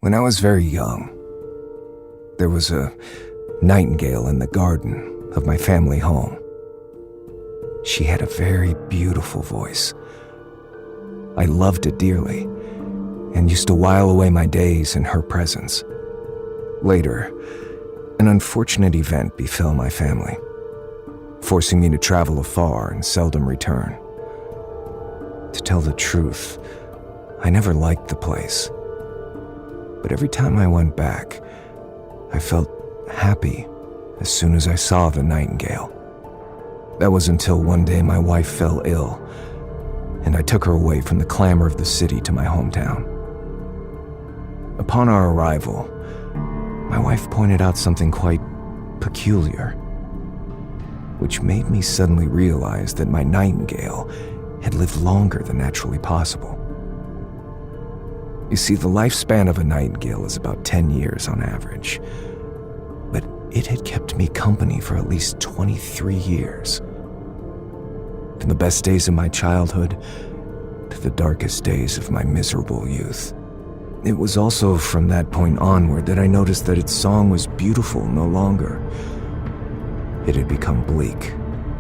When I was very young, there was a nightingale in the garden of my family home. She had a very beautiful voice. I loved it dearly and used to while away my days in her presence. Later, an unfortunate event befell my family, forcing me to travel afar and seldom return. To tell the truth, I never liked the place. But every time I went back, I felt happy as soon as I saw the nightingale. That was until one day my wife fell ill, and I took her away from the clamor of the city to my hometown. Upon our arrival, my wife pointed out something quite peculiar, which made me suddenly realize that my nightingale had lived longer than naturally possible. You see, the lifespan of a nightingale is about 10 years on average, but it had kept me company for at least 23 years. From the best days of my childhood to the darkest days of my miserable youth. It was also from that point onward that I noticed that its song was beautiful no longer. It had become bleak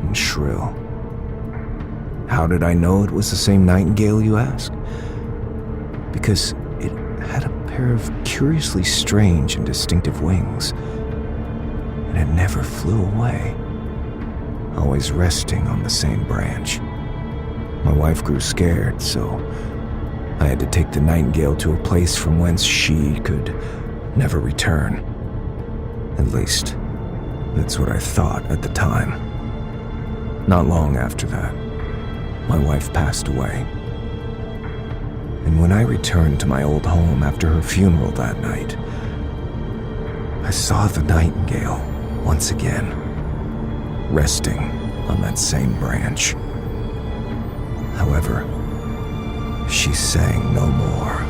and shrill. How did I know it was the same nightingale, you ask? Because it had a pair of curiously strange and distinctive wings, and it never flew away, always resting on the same branch. My wife grew scared, so I had to take the nightingale to a place from whence she could never return. At least, that's what I thought at the time. Not long after that, my wife passed away. And when I returned to my old home after her funeral that night, I saw the nightingale once again, resting on that same branch. However, she sang no more.